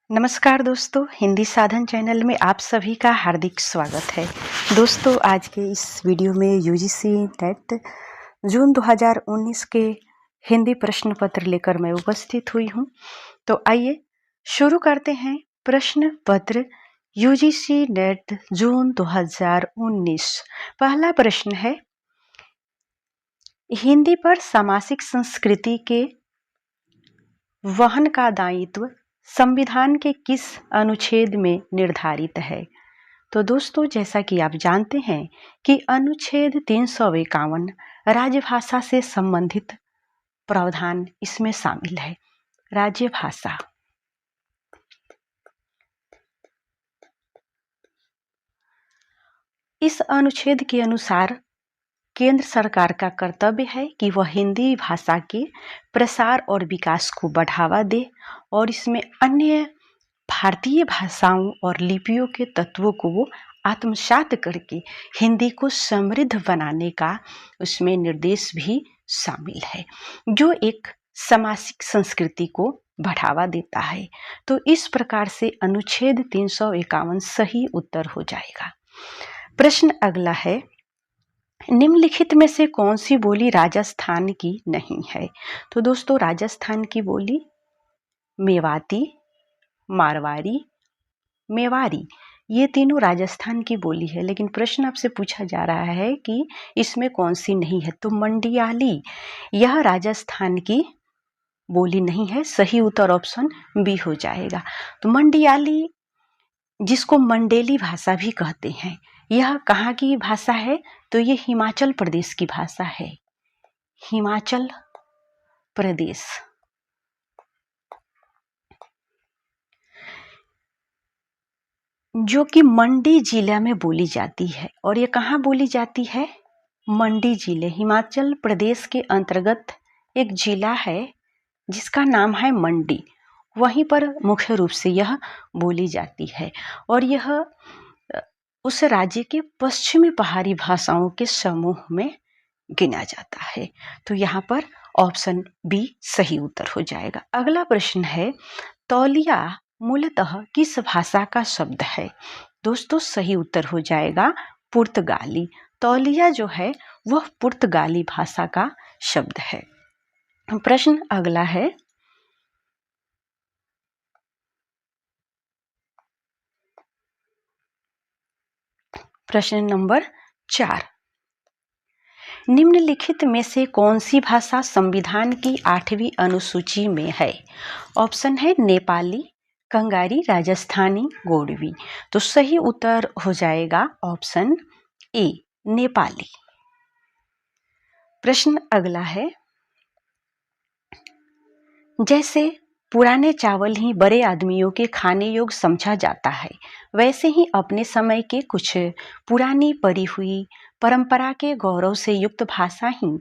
नमस्कार दोस्तों, हिंदी साधन चैनल में आप सभी का हार्दिक स्वागत है। दोस्तों, आज के इस वीडियो में यूजीसी नेट जून 2019 के हिंदी प्रश्न पत्र लेकर मैं उपस्थित हुई हूं। तो आइए शुरू करते हैं प्रश्न पत्र यूजीसी नेट जून 2019। पहला प्रश्न है, हिंदी पर सामासिक संस्कृति के वहन का दायित्व संविधान के किस अनुच्छेद में निर्धारित है? तो दोस्तों, जैसा कि आप जानते हैं कि अनुच्छेद 351 राजभाषा से संबंधित प्रावधान इसमें शामिल है। राजभाषा इस अनुच्छेद के अनुसार केंद्र सरकार का कर्तव्य है कि वह हिंदी भाषा के प्रसार और विकास को बढ़ावा दे और इसमें अन्य भारतीय भाषाओं और लिपियों के तत्वों को वो आत्मसात करके हिंदी को समृद्ध बनाने का उसमें निर्देश भी शामिल है, जो एक सामासिक संस्कृति को बढ़ावा देता है। तो इस प्रकार से अनुच्छेद 351 सही उत्तर हो जाएगा। प्रश्न अगला है, निम्नलिखित में से कौन सी बोली राजस्थान की नहीं है? तो दोस्तों, राजस्थान की बोली मेवाती, मारवाड़ी, मेवाड़ी, ये तीनों राजस्थान की बोली है। लेकिन प्रश्न आपसे पूछा जा रहा है कि इसमें कौन सी नहीं है? तो मंडियाली, यह राजस्थान की बोली नहीं है। सही उत्तर ऑप्शन बी हो जाएगा। तो मंडियाली, जिसको मंडेली भाषा भी कहते हैं, यह कहाँ की भाषा है? तो ये हिमाचल प्रदेश की भाषा है। हिमाचल प्रदेश, जो कि मंडी जिला में बोली जाती है। और ये कहाँ बोली जाती है? मंडी जिले, हिमाचल प्रदेश के अंतर्गत एक जिला है जिसका नाम है मंडी। वहीं पर मुख्य रूप से यह बोली जाती है और यह उस राज्य के पश्चिमी पहाड़ी भाषाओं के समूह में गिना जाता है। तो यहाँ पर ऑप्शन बी सही उत्तर हो जाएगा। अगला प्रश्न है, तौलिया मूलतः किस भाषा का शब्द है? दोस्तों, सही उत्तर हो जाएगा पुर्तगाली। तौलिया जो है वह पुर्तगाली भाषा का शब्द है। प्रश्न अगला है, प्रश्न नंबर 4, निम्नलिखित में से कौन सी भाषा संविधान की 8वीं अनुसूची में है? ऑप्शन है नेपाली, कंगारी, राजस्थानी, गोंडवी। तो सही उत्तर हो जाएगा ऑप्शन ए, नेपाली। प्रश्न अगला है, जैसे पुराने चावल ही बड़े आदमियों के खाने योग्य समझा जाता है, वैसे ही अपने समय के कुछ पुरानी पड़ी हुई परंपरा के गौरव से युक्त भाषा ही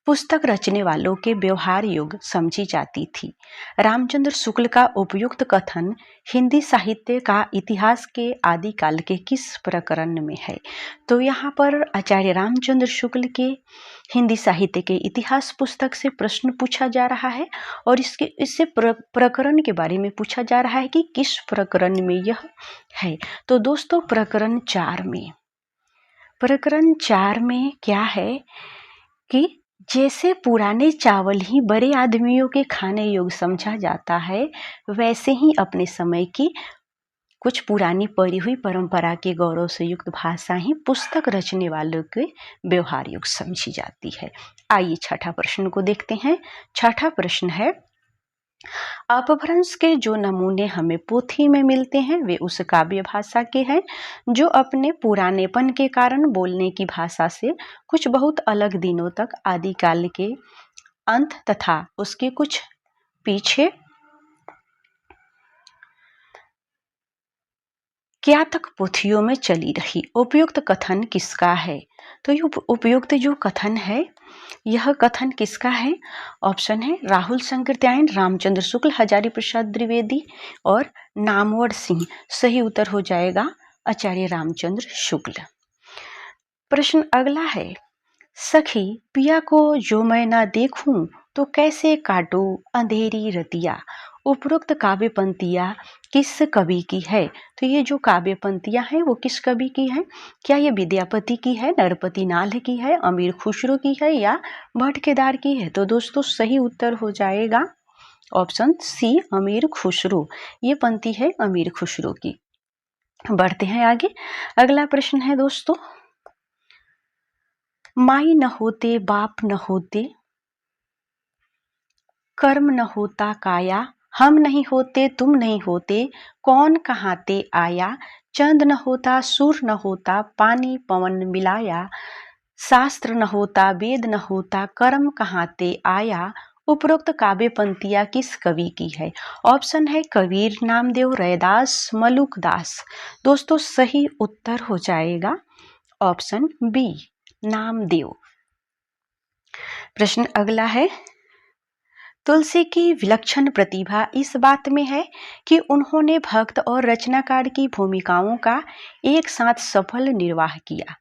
पुस्तक रचने वालों के व्यवहार योग्य समझी जाती थी। रामचंद्र शुक्ल का उपयुक्त कथन हिंदी साहित्य का इतिहास के आदिकाल के किस प्रकरण में है? तो यहाँ पर आचार्य रामचंद्र शुक्ल के हिंदी साहित्य के इतिहास पुस्तक से प्रश्न पूछा जा रहा है और इससे प्रकरण के बारे में पूछा जा रहा है कि किस प्रकरण में यह है। तो दोस्तों, प्रकरण 4 में, प्रकरण 4 में क्या है कि जैसे पुराने चावल ही बड़े आदमियों के खाने योग्य समझा जाता है, वैसे ही अपने समय की कुछ पुरानी पड़ी हुई परंपरा के गौरव से युक्त भाषा ही पुस्तक रचने वालों के व्यवहार योग्य समझी जाती है। आइए छठा प्रश्न को देखते हैं। छठा प्रश्न है, अपभ्रंश के जो नमूने हमें पोथी में मिलते हैं वे उस काव्य भाषा के हैं जो अपने पुरानेपन के कारण बोलने की भाषा से कुछ बहुत अलग दिनों तक आदिकाल के अंत तथा उसके कुछ पीछे क्या तक पोथियों में चली रही। उपयुक्त कथन किसका है? तो ये उपयुक्त जो कथन है, यह कथन किसका है? ऑप्शन है राहुल शंकरत्यायन, रामचंद्र शुक्ल, हजारी प्रसाद द्विवेदी और नामवर सिंह। सही उत्तर हो जाएगा आचार्य रामचंद्र शुक्ल। प्रश्न अगला है, सखी पिया को जो मैं ना देखूं तो कैसे काटूं अंधेरी रतिया। उपरोक्त काव्य पंक्तियाँ किस कवि की है? तो ये जो काव्य पंक्तियाँ हैं वो किस कवि की हैं? क्या ये विद्यापति की है, नरपति नाथ की है, अमीर खुसरो की है या भट्ट केदार की है? तो दोस्तों सही उत्तर हो जाएगा ऑप्शन सी, अमीर खुसरो। ये पंक्ति है अमीर खुसरो की। बढ़ते हैं आगे। अगला प्रश्न है दोस्तों, माई न होते बाप न होते, कर्म न होता काया, हम नहीं होते तुम नहीं होते, कौन कहाते आया, चंद न होता सूर न होता, पानी पवन मिलाया, शास्त्र न होता वेद न होता, कर्म कहाते आया। उपरोक्त काव्य पंक्तियाँ किस कवि की है? ऑप्शन है कबीर, नामदेव, रैदास, मलुकदास। दोस्तों सही उत्तर हो जाएगा ऑप्शन बी, नामदेव। प्रश्न अगला है, तुलसी की विलक्षण प्रतिभा इस बात में है कि उन्होंने भक्त और रचनाकार की भूमिकाओं का एक साथ सफल निर्वाह किया।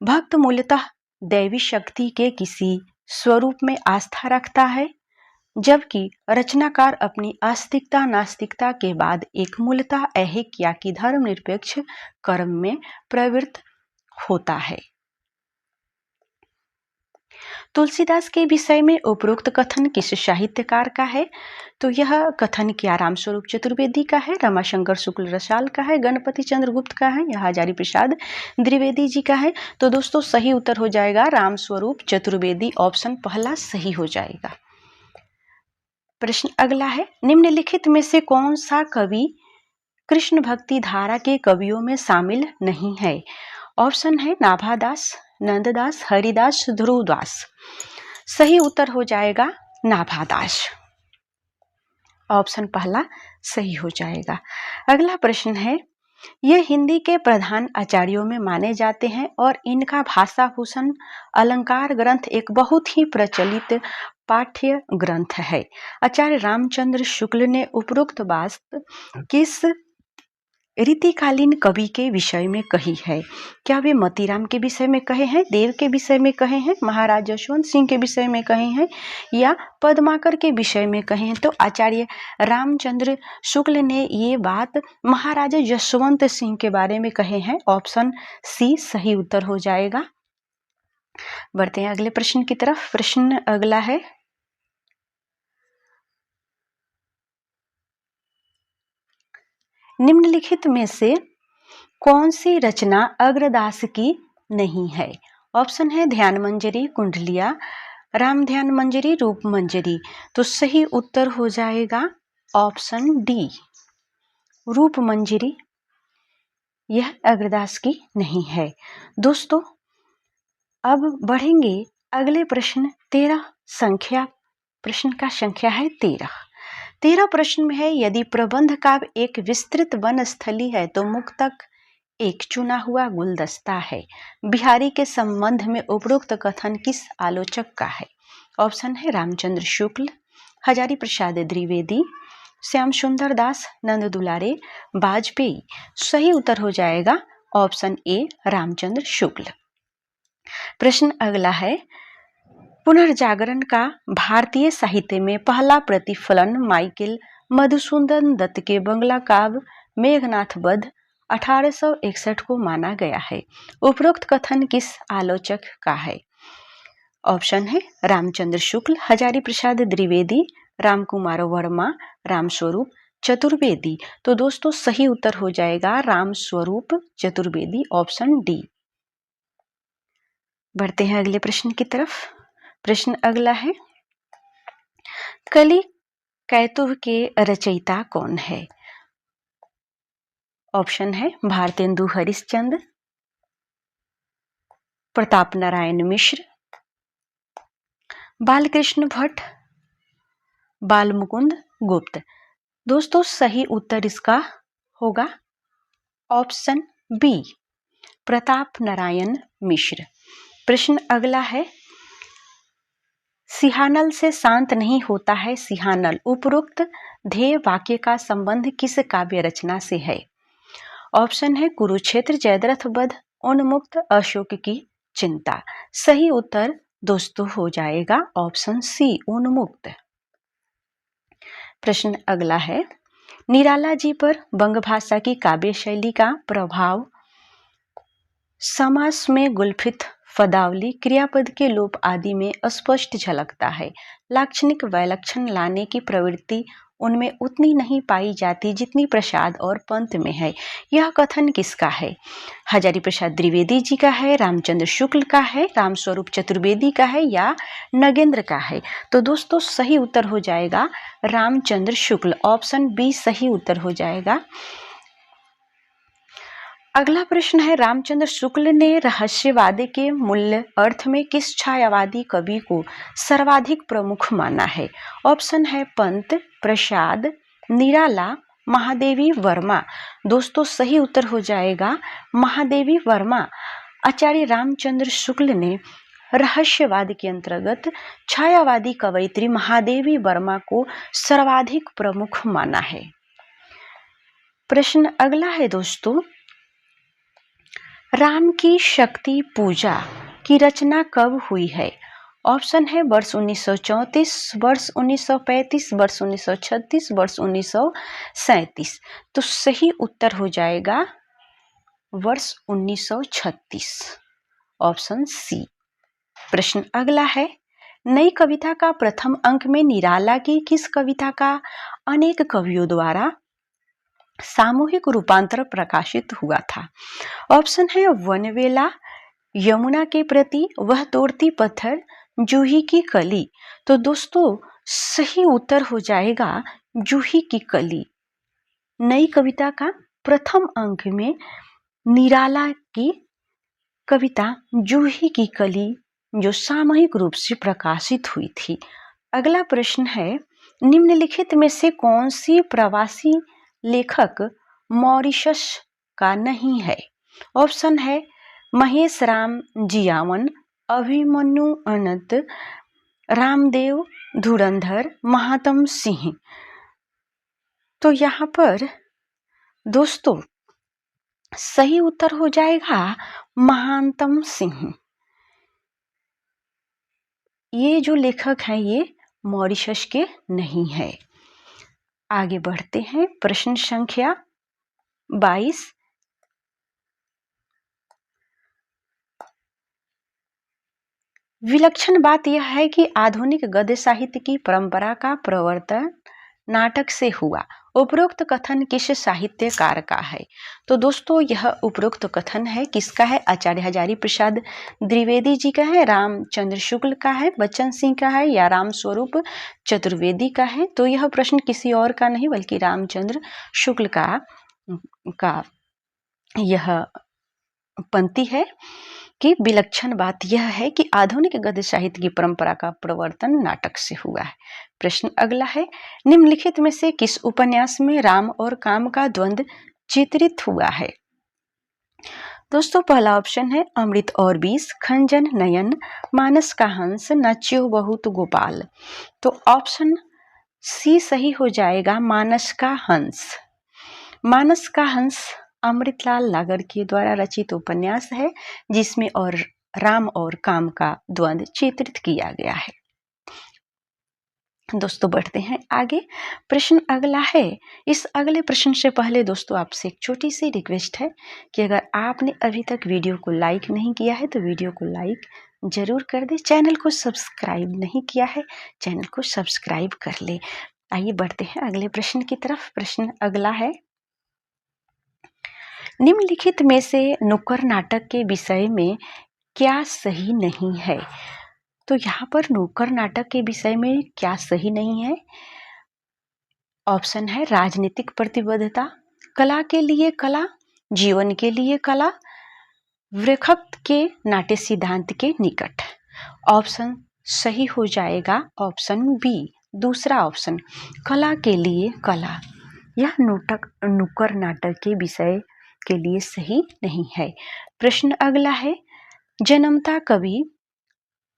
भक्त मूलतः दैवी शक्ति के किसी स्वरूप में आस्था रखता है, जबकि रचनाकार अपनी आस्तिकता नास्तिकता के बाद एक मूलतः ऐहिक या कि धर्मनिरपेक्ष कर्म में प्रवृत्त होता है। तुलसीदास के विषय में उपरोक्त कथन किस साहित्यकार का है? तो यह कथन क्या रामस्वरूप चतुर्वेदी का है, रमाशंकर शुक्ल रसाल का है, गणपति चंद्र गुप्त का है या हजारी प्रसाद द्विवेदी जी का है? तो दोस्तों सही उत्तर हो जाएगा रामस्वरूप चतुर्वेदी, ऑप्शन पहला सही हो जाएगा। प्रश्न अगला है, निम्नलिखित में से कौन सा कवि कृष्ण भक्ति धारा के कवियों में शामिल नहीं है? ऑप्शन है नाभादास, नंददास, हरिदास, ध्रुवदास। सही उत्तर हो जाएगा नाभादास, ऑप्शन पहला सही हो जाएगा। अगला प्रश्न है, ये हिंदी के प्रधान आचार्यों में माने जाते हैं और इनका भाषा भूषण अलंकार ग्रंथ एक बहुत ही प्रचलित पाठ्य ग्रंथ है। आचार्य रामचंद्र शुक्ल ने उपरोक्त बात किस रीतिकालीन कवि के विषय में कही है? क्या वे मोतीराम के विषय में कहे हैं, देव के विषय में कहे हैं, महाराज यशवंत सिंह के विषय में कहे हैं या पद्माकर के विषय में कहे हैं? तो आचार्य रामचंद्र शुक्ल ने ये बात महाराजा यशवंत सिंह के बारे में कहे हैं, ऑप्शन सी सही उत्तर हो जाएगा। बढ़ते हैं अगले प्रश्न की तरफ। प्रश्न अगला है, निम्नलिखित में से कौन सी रचना अग्रदास की नहीं है? ऑप्शन है ध्यान मंजरी, कुंडलिया, राम ध्यान मंजरी, रूप मंजरी। तो सही उत्तर हो जाएगा ऑप्शन डी, रूप मंजरी। यह अग्रदास की नहीं है। दोस्तों अब बढ़ेंगे अगले प्रश्न 13 संख्या, प्रश्न का संख्या है 13 प्रश्न में है, यदि प्रबंध काव्य एक विस्तृत वनस्थली है तो मुक्तक एक चुना हुआ गुलदस्ता है। बिहारी के संबंध में उपरोक्त कथन किस आलोचक का है? ऑप्शन है रामचंद्र शुक्ल, हजारी प्रसाद द्विवेदी, श्याम सुंदर दास, नंद दुलारे, वाजपेयी। सही उत्तर हो जाएगा ऑप्शन ए, रामचंद्र शुक्ल। प्रश्न अगला है, पुनर्जागरण का भारतीय साहित्य में पहला प्रतिफलन माइकेल मधुसूदन दत्त के बंगला काव्य मेघनाथ वध 1861 को माना गया है। उपरोक्त कथन किस आलोचक का है? ऑप्शन है रामचंद्र शुक्ल, हजारी प्रसाद द्विवेदी, रामकुमार वर्मा, रामस्वरूप चतुर्वेदी। तो दोस्तों सही उत्तर हो जाएगा रामस्वरूप चतुर्वेदी, ऑप्शन डी। बढ़ते हैं अगले प्रश्न की तरफ। प्रश्न अगला है, कलि कैतुव के रचयिता कौन है? ऑप्शन है भारतेंदु हरिश्चंद्र, प्रताप नारायण मिश्र, बालकृष्ण भट्ट, बालमुकुंद गुप्त। दोस्तों सही उत्तर इसका होगा ऑप्शन बी, प्रताप नारायण मिश्र। प्रश्न अगला है, सिहानल से शांत नहीं होता है सिहानल, उपरोक्त ध्येय वाक्य का संबंध किस काव्य रचना से है? ऑप्शन है कुरुक्षेत्र, जयद्रथ वध, उन्मुक्त, अशोक की चिंता। सही उत्तर दोस्तों हो जाएगा ऑप्शन सी, उन्मुक्त। प्रश्न अगला है, निराला जी पर बंग भाषा की काव्य शैली का प्रभाव समास में गुल्फित, पदावली, क्रियापद के लोप आदि में स्पष्ट झलकता है। लाक्षणिक वैलक्षण लाने की प्रवृत्ति उनमें उतनी नहीं पाई जाती जितनी प्रसाद और पंत में है। यह कथन किसका है? हजारी प्रसाद द्विवेदी जी का है, रामचंद्र शुक्ल का है, रामस्वरूप चतुर्वेदी का है या नगेंद्र का है? तो दोस्तों सही उत्तर हो जाएगा रामचंद्र शुक्ल, ऑप्शन बी सही उत्तर हो जाएगा। अगला प्रश्न है, रामचंद्र शुक्ल ने रहस्यवाद के मूल्य अर्थ में किस छायावादी कवि को सर्वाधिक प्रमुख माना है? ऑप्शन है पंत, प्रसाद, निराला, महादेवी वर्मा। दोस्तों सही उत्तर हो जाएगा महादेवी वर्मा। आचार्य रामचंद्र शुक्ल ने रहस्यवाद के अंतर्गत छायावादी कवयित्री महादेवी वर्मा को सर्वाधिक प्रमुख माना है। प्रश्न अगला है दोस्तों, राम की शक्ति पूजा की रचना कब हुई है? ऑप्शन है वर्ष 1934, वर्ष 1935, वर्ष 1936, वर्ष 1937। तो सही उत्तर हो जाएगा वर्ष 1936, ऑप्शन सी। प्रश्न अगला है, नई कविता का प्रथम अंक में निराला की किस कविता का अनेक कवियों द्वारा सामूहिक रूपांतर प्रकाशित हुआ था? ऑप्शन है वनवेला, यमुना के प्रति, वह तोड़ती पत्थर, जूही की कली। तो दोस्तों सही उत्तर हो जाएगा जूही की कली। नई कविता का प्रथम अंक में निराला की कविता जूही की कली जो सामूहिक रूप से प्रकाशित हुई थी। अगला प्रश्न है, निम्नलिखित में से कौन सी प्रवासी लेखक मॉरिशस का नहीं है? ऑप्शन है महेश राम जियावन, अभिमन्यु अनंत, रामदेव धुरंधर, महात्म सिंह। तो यहाँ पर दोस्तों सही उत्तर हो जाएगा महात्म सिंह। ये जो लेखक हैं ये मॉरिशस के नहीं है। आगे बढ़ते हैं, प्रश्न संख्या 22। विलक्षण बात यह है कि आधुनिक गद्य साहित्य की परंपरा का प्रवर्तन नाटक से हुआ। उपरोक्त कथन किस साहित्यकार का है? तो दोस्तों यह उपरोक्त कथन है किसका है? आचार्य हजारी प्रसाद द्विवेदी जी का है, रामचंद्र शुक्ल का है, बच्चन सिंह का है या रामस्वरूप चतुर्वेदी का है? तो यह प्रश्न किसी और का नहीं बल्कि रामचंद्र शुक्ल का यह पंक्ति है कि विलक्षण बात यह है कि आधुनिक गद्य साहित्य की परंपरा का प्रवर्तन नाटक से हुआ है। प्रश्न अगला है, निम्नलिखित में से किस उपन्यास में राम और काम का द्वंद्व चित्रित हुआ है? दोस्तों पहला ऑप्शन है अमृत और विष, खंजन नयन, मानस का हंस, नच्यो बहुत गोपाल। तो ऑप्शन सी सही हो जाएगा मानस का हंस। मानस का हंस अमृतलाल लागर के द्वारा रचित उपन्यास है जिसमें और राम और काम का द्वंद्व चित्रित किया गया है। दोस्तों बढ़ते हैं आगे। प्रश्न अगला है, इस अगले प्रश्न से पहले दोस्तों आपसे एक छोटी सी रिक्वेस्ट है कि अगर आपने अभी तक वीडियो को लाइक नहीं किया है तो वीडियो को लाइक जरूर कर दे। चैनल को सब्सक्राइब नहीं किया है चैनल को सब्सक्राइब कर ले। आइए बढ़ते हैं अगले प्रश्न की तरफ। प्रश्न अगला है, निम्नलिखित में से नुक्कड़ नाटक के विषय में क्या सही नहीं है? तो यहाँ पर नुक्कड़ नाटक के विषय में क्या सही नहीं है? ऑप्शन है राजनीतिक प्रतिबद्धता, कला के लिए कला, जीवन के लिए कला, वृक्षक के नाट्य सिद्धांत के निकट। ऑप्शन सही हो जाएगा ऑप्शन बी, दूसरा ऑप्शन, कला के लिए कला। यह नुक्कड़ नाटक के विषय के लिए सही नहीं है। प्रश्न अगला है, जन्मता कवि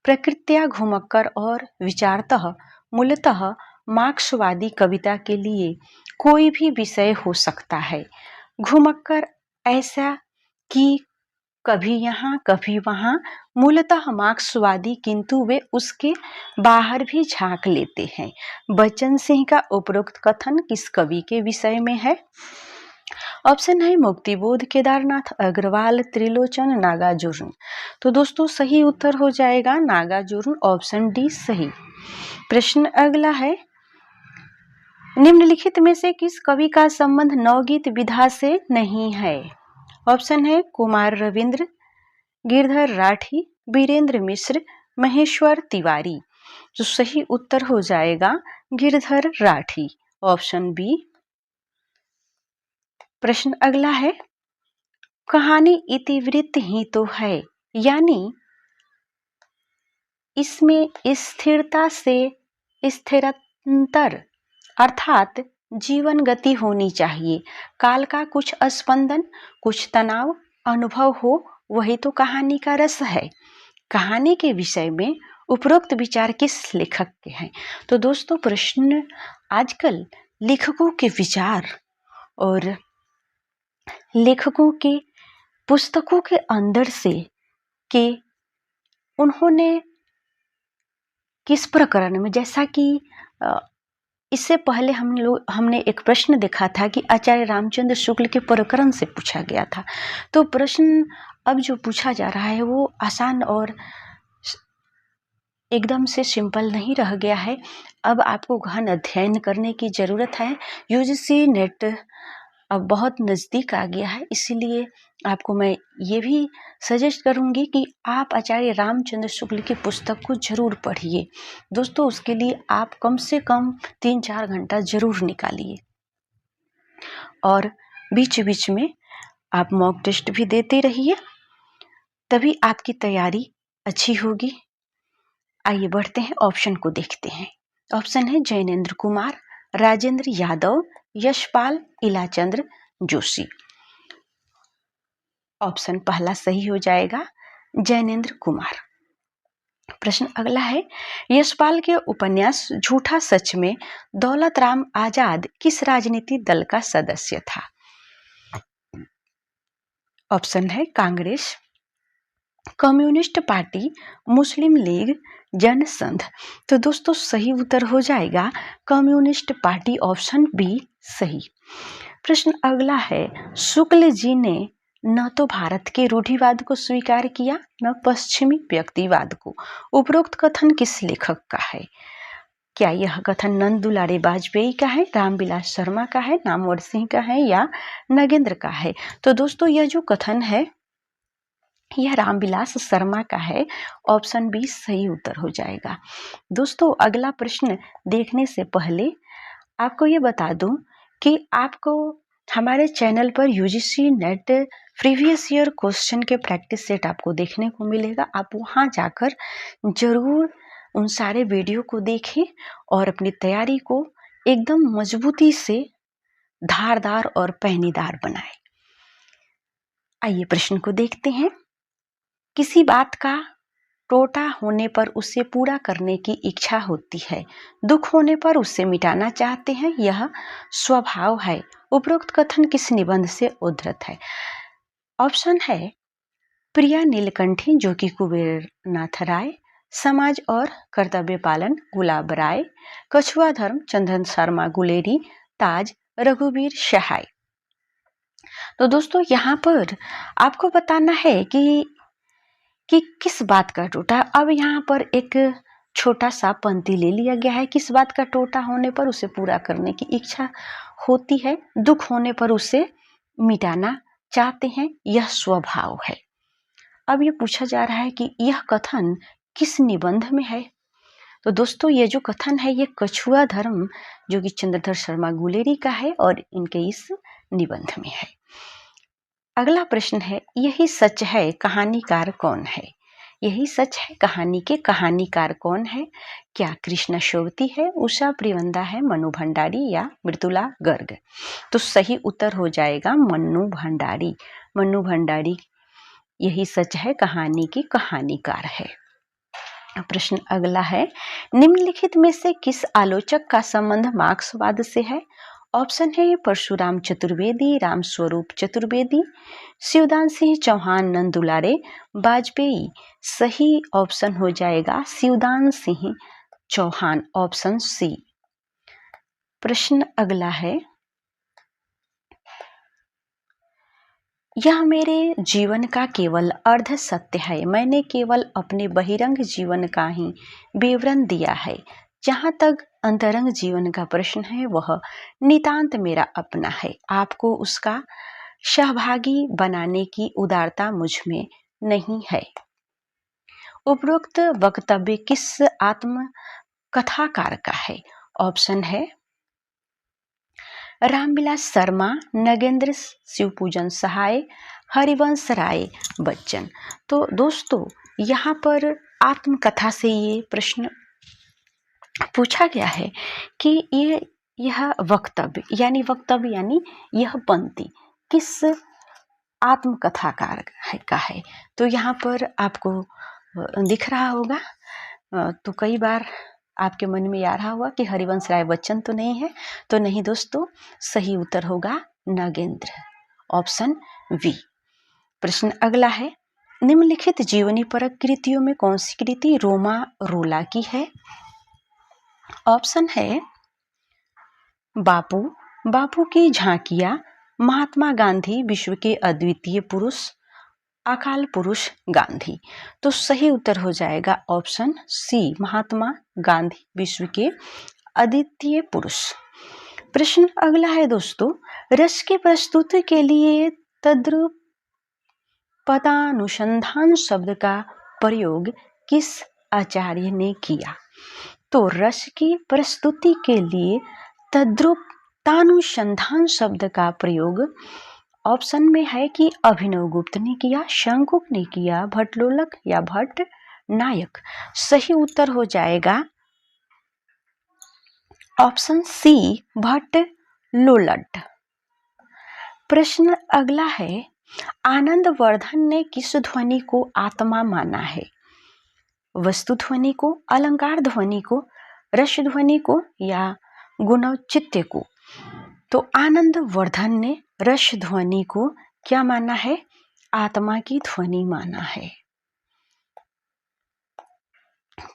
प्रकृत्या घुमक्कर और विचारतः मूलतः मार्क्सवादी कविता के लिए कोई भी विषय हो सकता है। घुमक्कर ऐसा कि कभी यहाँ कभी वहाँ, मूलतः मार्क्सवादी, किंतु वे उसके बाहर भी झांक लेते हैं। बच्चन सिंह का उपरोक्त कथन किस कवि के विषय में है? ऑप्शन है मुक्तिबोध, केदारनाथ अग्रवाल, त्रिलोचन, नागार्जुन। तो दोस्तों सही उत्तर हो जाएगा नागार्जुन, ऑप्शन डी सही। प्रश्न अगला है, निम्नलिखित में से किस कवि का संबंध नवगीत विधा से नहीं है? ऑप्शन है कुमार रविंद्र, गिरधर राठी, वीरेंद्र मिश्र, महेश्वर तिवारी। तो सही उत्तर हो जाएगा गिरधर राठी, ऑप्शन बी। प्रश्न अगला है, कहानी इतिवृत्त ही तो है, यानी इसमें स्थिरता से स्थिरंतर अर्थात जीवन गति होनी चाहिए, काल का कुछ स्पंदन, कुछ तनाव अनुभव हो, वही तो कहानी का रस है। कहानी के विषय में उपरोक्त विचार किस लेखक के हैं? तो दोस्तों प्रश्न आजकल लेखकों के विचार और लेखकों के पुस्तकों के अंदर से कि उन्होंने किस प्रकरण में, जैसा कि इससे पहले हमने एक प्रश्न देखा था कि आचार्य रामचंद्र शुक्ल के प्रकरण से पूछा गया था। तो प्रश्न अब जो पूछा जा रहा है वो आसान और एकदम से सिंपल नहीं रह गया है। अब आपको गहन अध्ययन करने की ज़रूरत है। यूजीसी नेट अब बहुत नज़दीक आ गया है, इसीलिए आपको मैं ये भी सजेस्ट करूँगी कि आप आचार्य रामचंद्र शुक्ल की पुस्तक को ज़रूर पढ़िए। दोस्तों उसके लिए आप कम से कम 3-4 घंटा ज़रूर निकालिए और बीच बीच में आप मॉक टेस्ट भी देते रहिए, तभी आपकी तैयारी अच्छी होगी। आइए बढ़ते हैं, ऑप्शन को देखते हैं। ऑप्शन है जैनेन्द्र कुमार, राजेंद्र यादव, यशपाल, इलाचंद्र जोशी। ऑप्शन पहला सही हो जाएगा जैनेन्द्र कुमार। प्रश्न अगला है, यशपाल के उपन्यास झूठा सच में दौलत राम आजाद किस राजनीतिक दल का सदस्य था? ऑप्शन है कांग्रेस, कम्युनिस्ट पार्टी, मुस्लिम लीग, जनसंघ। तो दोस्तों सही उत्तर हो जाएगा कम्युनिस्ट पार्टी, ऑप्शन बी सही। प्रश्न अगला है, शुक्ल जी ने न तो भारत के रूढ़िवाद को स्वीकार किया न पश्चिमी व्यक्तिवाद को। उपरोक्त कथन किस लेखक का है? क्या यह कथन नंद दुलारे वाजपेयी का है, रामविलास शर्मा का है, नामवर सिंह का है या नगेंद्र का है? तो दोस्तों यह जो कथन है यह रामविलास शर्मा का है, ऑप्शन बी सही उत्तर हो जाएगा। दोस्तों अगला प्रश्न देखने से पहले आपको ये बता दूं कि आपको हमारे चैनल पर UGC net previous year question के प्रैक्टिस सेट आपको देखने को मिलेगा। आप वहां जाकर जरूर उन सारे वीडियो को देखें और अपनी तैयारी को एकदम मजबूती से धारदार और पैनीदार बनाएं। आइए प्रश्न को देखते हैं। किसी बात का टोटा होने पर उसे पूरा करने की इच्छा होती है, दुख होने पर उसे मिटाना चाहते हैं, यह स्वभाव है। उपरोक्त कथन किस निबंध से उद्धृत है? ऑप्शन है प्रिया नीलकंठी जो कि कुबेरनाथ राय, समाज और कर्तव्य पालन गुलाब राय, कछुआ धर्म चंदन शर्मा गुलेरी, ताज रघुवीर सहाय। तो दोस्तों यहाँ पर आपको बताना है कि किस बात का टोटा। अब यहाँ पर एक छोटा सा पंक्ति ले लिया गया है, किस बात का टोटा होने पर उसे पूरा करने की इच्छा होती है, दुख होने पर उसे मिटाना चाहते हैं, यह स्वभाव है। अब ये पूछा जा रहा है कि यह कथन किस निबंध में है? तो दोस्तों ये जो कथन है ये कछुआ धर्म जो कि चंद्रधर शर्मा गुलेरी का है और इनके इस निबंध में है। अगला प्रश्न है, यही सच है कहानीकार कौन है? यही सच है कहानी के कहानीकार कौन है? क्या कृष्णा शोभती है, उषा प्रियवंदा है, मनु भंडारी या मृदुला गर्ग? तो सही उत्तर हो जाएगा मनु भंडारी। मनु भंडारी यही सच है कहानी की कहानीकार है। प्रश्न अगला है, निम्नलिखित में से किस आलोचक का संबंध मार्क्सवाद से है? ऑप्शन है परशुराम चतुर्वेदी, रामस्वरूप चतुर्वेदी, शिवदान सिंह चौहान, नंदुलारे वाजपेयी। सही ऑप्शन हो जाएगा शिवदान सिंह चौहान, ऑप्शन सी। प्रश्न अगला है, यह मेरे जीवन का केवल अर्ध सत्य है, मैंने केवल अपने बहिरंग जीवन का ही विवरण दिया है। जहाँ तक अंतरंग जीवन का प्रश्न है वह नितांत मेरा अपना है, आपको उसका सहभागी बनाने की उदारता मुझ में नहीं है। उपरोक्त वक्तव्य किस आत्म कथाकार का है? ऑप्शन है रामविलास शर्मा, नगेंद्र शिवपूजन सहाय, हरिवंश राय बच्चन। तो दोस्तों यहाँ पर आत्मकथा से ये प्रश्न पूछा गया है कि यह वक्तव्य यानी यह पंक्ति किस आत्मकथाकार का है। तो यहाँ पर आपको दिख रहा होगा, तो कई बार आपके मन में आ रहा होगा कि हरिवंश राय बच्चन तो नहीं है। तो नहीं दोस्तों, सही उत्तर होगा नागेंद्र, ऑप्शन वी। प्रश्न अगला है, निम्नलिखित जीवनी परक कृतियों में कौन सी कृति रोमा रोला की है? ऑप्शन है बापू, बापू की झांकियां, महात्मा गांधी विश्व के अद्वितीय पुरुष, अकाल पुरुष गांधी। तो सही उत्तर हो जाएगा ऑप्शन सी, महात्मा गांधी विश्व के अद्वितीय पुरुष। प्रश्न अगला है दोस्तों, रस की प्रस्तुति के लिए तद्रुप पदानुसंधान शब्द का प्रयोग किस आचार्य ने किया? तो रस की प्रस्तुति के लिए तद्रुपतानुसंधान शब्द का प्रयोग ऑप्शन में है कि अभिनव गुप्त ने किया, शंकुक ने किया, भट्टलोलक या भट्ट नायक। सही उत्तर हो जाएगा ऑप्शन सी, भट्ट लोलट। प्रश्न अगला है, आनंदवर्धन ने किस ध्वनि को आत्मा माना है? वस्तु ध्वनि को, अलंकार ध्वनि को, रस ध्वनि को या गुणौचित्य को? तो आनंदवर्धन ने रस ध्वनि को क्या माना है? आत्मा की ध्वनि माना है।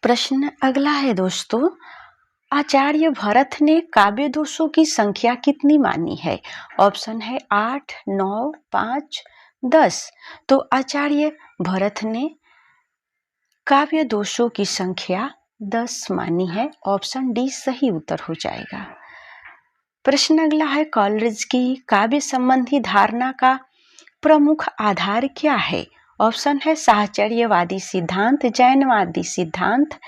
प्रश्न अगला है दोस्तों, आचार्य भरत ने काव्य दोषों की संख्या कितनी मानी है? ऑप्शन है 8, 9, 5, 10। तो आचार्य भरत ने काव्य दोषों की संख्या 10 मानी है, ऑप्शन डी सही उत्तर हो जाएगा। प्रश्न अगला है, कॉलरिज की काव्य संबंधी धारणा का प्रमुख आधार क्या है? ऑप्शन है साहचर्यवादी सिद्धांत, जैनवादी सिद्धांत,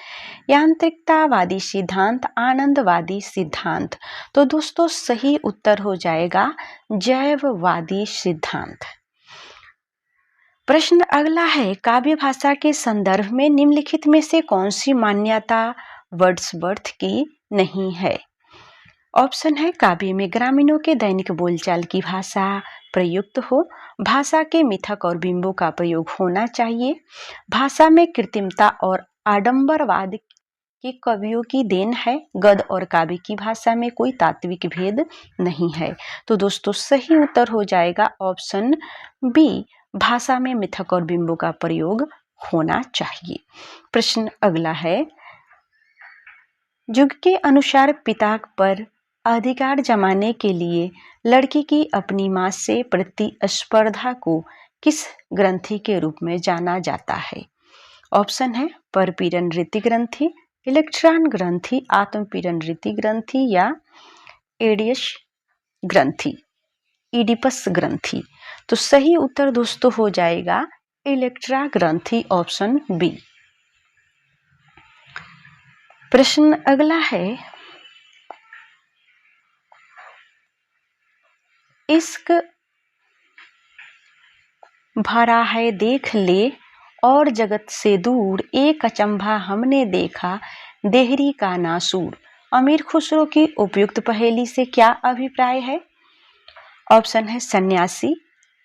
यांत्रिकतावादी सिद्धांत, आनंदवादी सिद्धांत। तो दोस्तों सही उत्तर हो जाएगा जैववादी सिद्धांत। प्रश्न अगला है, काव्य भाषा के संदर्भ में निम्नलिखित में से कौन सी मान्यता वर्ड्सवर्थ की नहीं है? ऑप्शन है काव्य में ग्रामीणों के दैनिक बोलचाल की भाषा प्रयुक्त हो, भाषा के मिथक और बिंबों का प्रयोग होना चाहिए, भाषा में कृत्रिमता और आडंबरवाद के कवियों की देन है, गद्य और काव्य की भाषा में कोई तात्विक भेद नहीं है। तो दोस्तों सही उत्तर हो जाएगा ऑप्शन बी, भाषा में मिथक और बिंबों का प्रयोग होना चाहिए। प्रश्न अगला है, युग के अनुसार पिता पर अधिकार जमाने के लिए लड़की की अपनी मां से प्रतिस्पर्धा को किस ग्रंथि के रूप में जाना जाता है? ऑप्शन है परपीड़न रीति ग्रंथि, इलेक्ट्रॉन ग्रंथि, आत्मपीड़न रीति ग्रंथि या एडियस ग्रंथि, इडिपस ग्रंथि। तो सही उत्तर दोस्तों हो जाएगा इलेक्ट्रा ग्रंथि, ऑप्शन बी। प्रश्न अगला है, इश्क भरा है देख ले और जगत से दूर, एक अचंभा हमने देखा देहरी का नासूर। अमीर खुसरो की उपयुक्त पहेली से क्या अभिप्राय है? ऑप्शन है सन्यासी,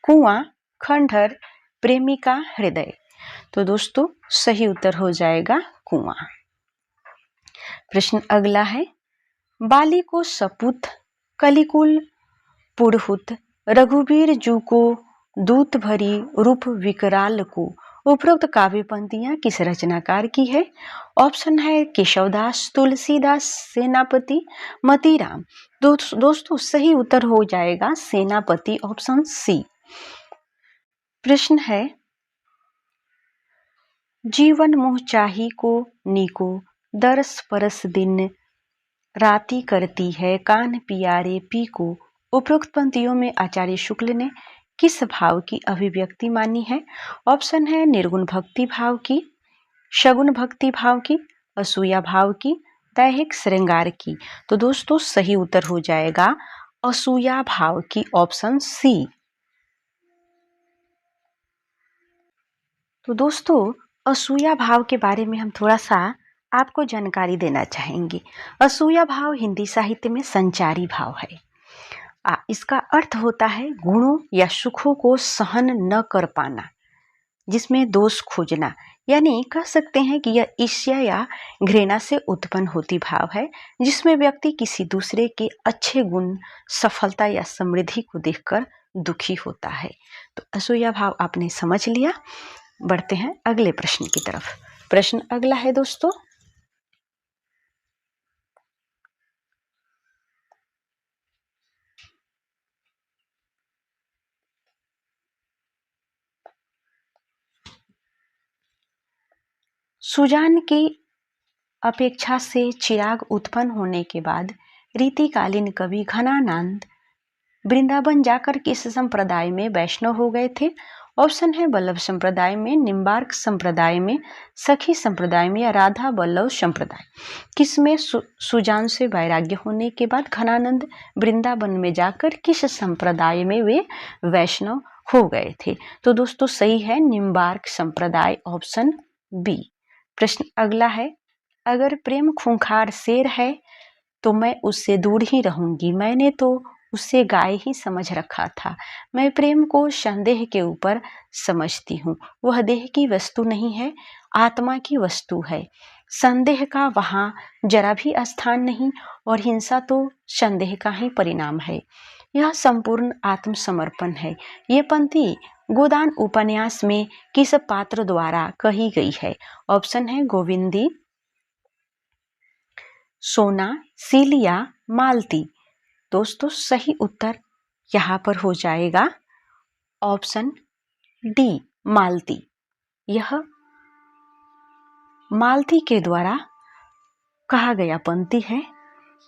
कुआं, खंडहर, प्रेमिका, हृदय। तो दोस्तों सही उत्तर हो जाएगा कुआं। प्रश्न अगला है, बाली को सपूत कलिकुल पुरहुत रघुवीर जू को दूत भरी रूप विकराल को। उपरोक्त काव्य पंक्तियां किस रचनाकार की है? ऑप्शन है केशवदास, तुलसीदास, सेनापति, मतीराम। दोस्तों सही उत्तर हो जाएगा सेनापति, ऑप्शन सी। प्रश्न है जीवन मोह चाही को नीको, दरस परस दिन राती करती है, कान पियारे पी को। उपरोक्त पंक्तियों में आचार्य शुक्ल ने किस भाव की अभिव्यक्ति मानी है? ऑप्शन है निर्गुण भक्ति भाव की, शगुन भक्ति भाव की, असूया भाव की, दैहिक श्रृंगार की। तो दोस्तों सही उत्तर हो जाएगा असूया भाव की, ऑप्शन सी। तो दोस्तों असूया भाव के बारे में हम थोड़ा सा आपको जानकारी देना चाहेंगे। असूया भाव हिंदी साहित्य में संचारी भाव है। इसका अर्थ होता है गुणों या सुखों को सहन न कर पाना, जिसमें दोष खोजना, यानी कह सकते हैं कि यह ईर्ष्या या घृणा से उत्पन्न होती भाव है, जिसमें व्यक्ति किसी दूसरे के अच्छे गुण, सफलता या समृद्धि को देखकर दुखी होता है। तो असूया भाव आपने समझ लिया। बढ़ते हैं अगले प्रश्न की तरफ। प्रश्न अगला है दोस्तों, सुजान की अपेक्षा से चिराग उत्पन्न होने के बाद रीतिकालीन कवि घनानंद वृंदावन जाकर किस संप्रदाय में वैष्णव हो गए थे? ऑप्शन है वल्लभ संप्रदाय में, निम्बार्क संप्रदाय में, सखी संप्रदाय में या राधा वल्लभ संप्रदाय। किसमें सुजान से वैराग्य होने के बाद घनानंद वृंदावन में जाकर किस संप्रदाय में वे वैष्णव हो गए थे? तो दोस्तों सही है निम्बार्क संप्रदाय, ऑप्शन बी। प्रश्न अगला है, अगर प्रेम खूंखार शेर है तो मैं उससे दूर ही रहूंगी, मैंने तो उसे गाय ही समझ रखा था। मैं प्रेम को संदेह के ऊपर समझती हूँ, वह देह की वस्तु नहीं है, आत्मा की वस्तु है। संदेह का वहाँ जरा भी स्थान नहीं और हिंसा तो संदेह का ही परिणाम है। यह संपूर्ण आत्मसमर्पण है। ये पंक्ति गोदान उपन्यास में किस पात्र द्वारा कही गई है? ऑप्शन है गोविंदी, सोना, सीलिया, मालती। दोस्तों सही उत्तर यहाँ पर हो जाएगा ऑप्शन डी, मालती। यह मालती के द्वारा कहा गया पंक्ति है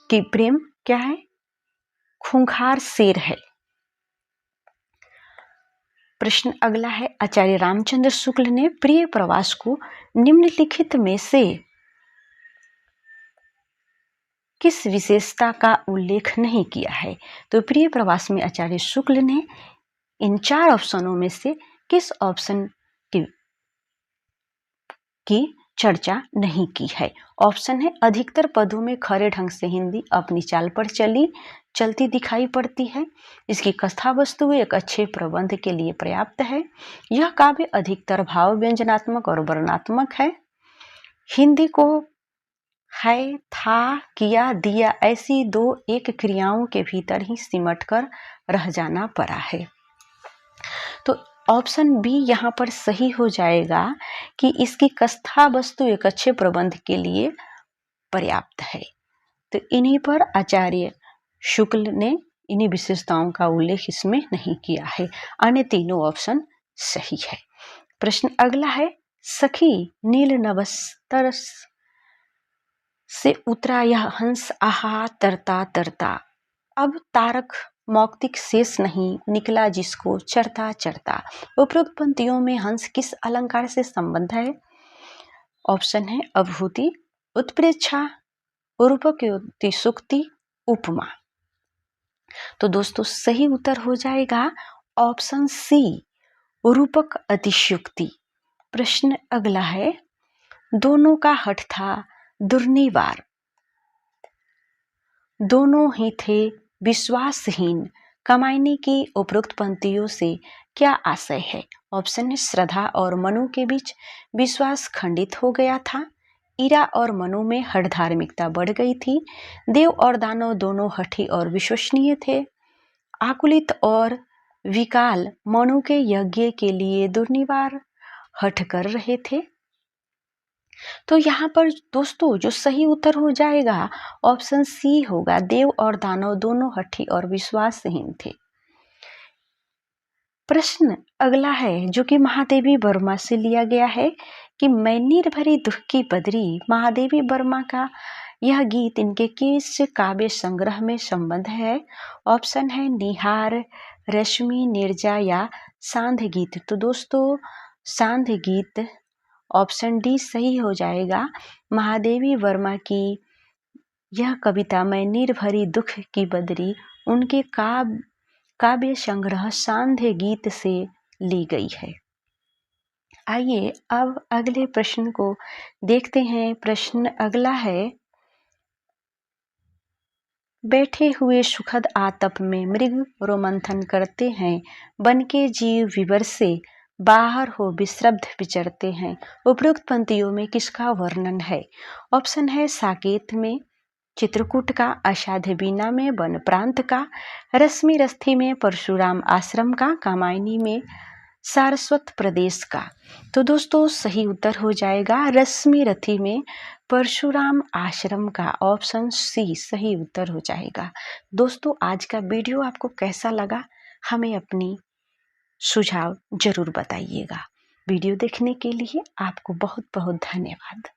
कि प्रेम क्या है? खूंखार शेर है। प्रश्न अगला है, आचार्य रामचंद्र शुक्ल ने प्रिय प्रवास को निम्नलिखित में से किस विशेषता का उल्लेख नहीं किया है? तो प्रिय प्रवास में आचार्य शुक्ल ने इन 4 ऑप्शनों में से किस ऑप्शन की चर्चा नहीं की है? ऑप्शन है अधिकतर पदों में खरे ढंग से हिंदी अपनी चाल पर चलती दिखाई पड़ती है। इसकी कथा वस्तु एक अच्छे प्रबंध के लिए पर्याप्त है। यह काव्य अधिकतर भाव व्यंजनात्मक और वर्णनात्मक है। हिंदी को है, था, किया, दिया ऐसी 2 एक क्रियाओं के भीतर ही सिमट कर रह जाना पड़ा है। तो ऑप्शन बी यहाँ पर सही हो जाएगा कि इसकी कथा वस्तु एक अच्छे प्रबंध के लिए पर्याप्त है। तो इन्हीं पर आचार्य शुक्ल ने इन्हीं विशेषताओं का उल्लेख इसमें नहीं किया है। अन्य तीनों ऑप्शन सही है। प्रश्न अगला है, सखी नील नभस्तर से उतरा यह हंस, आहा तरता तरता, अब तारक मौक्तिक शेष नहीं निकला जिसको चरता चरता। उपरोक्त पंक्तियों में हंस किस अलंकार से संबंध है? ऑप्शन है अभूति, उत्प्रेक्षा, रूपकोक्ति, सुक्ति, उपमा। तो दोस्तों सही उत्तर हो जाएगा ऑप्शन सी, रूपक अतिशयोक्ति। प्रश्न अगला है, दोनों का हठ था दुर्निवार, दोनों ही थे विश्वासहीन, कामायनी की उपरोक्त पंक्तियों से क्या आशय है? ऑप्शन है श्रद्धा और मनु के बीच विश्वास खंडित हो गया था, ईरा और मनु में हठ धार्मिकता बढ़ गई थी। देव और दानव दोनों हठी और विश्वसनीय थे। आकुलित और विकाल मनु के यज्ञ के लिए दुर्निवार हठ कर रहे थे। तो यहाँ पर दोस्तों जो सही उत्तर हो जाएगा ऑप्शन सी होगा। देव और दानव दोनों हठी और विश्वासहीन थे। प्रश्न अगला है जो कि महादेवी वर्मा से लिया गया है कि मैनीर भरी दुख की बदरी। महादेवी वर्मा का यह गीत इनके किस काव्य संग्रह में संबंध है? ऑप्शन है निहार, रश्मि, नीरजा या सांध्य गीत। तो दोस्तों सांध्य गीत ऑप्शन डी सही हो जाएगा। महादेवी वर्मा की यह कविता मैनीर भरी दुख की बदरी उनके काव्य संग्रह सांध्य गीत से ली गई है। आइए अब अगले प्रश्न को देखते हैं। प्रश्न अगला है, बैठे हुए सुखद आतप में मृग रोमंथन करते हैं, बन के जीव विवर से बाहर हो विश्रब्ध विचरते हैं। उपरोक्त पंक्तियों में किसका वर्णन है? ऑप्शन है साकेत में, चित्रकूट का, अषाढ़ बीना में, वन प्रांत का, रश्मि रस्थी में, परशुराम आश्रम का, कामायनी में, सारस्वत प्रदेश का। तो दोस्तों सही उत्तर हो जाएगा रश्मि रथी में परशुराम आश्रम का। ऑप्शन सी सही उत्तर हो जाएगा। दोस्तों आज का वीडियो आपको कैसा लगा हमें अपनी सुझाव जरूर बताइएगा। वीडियो देखने के लिए आपको बहुत बहुत धन्यवाद।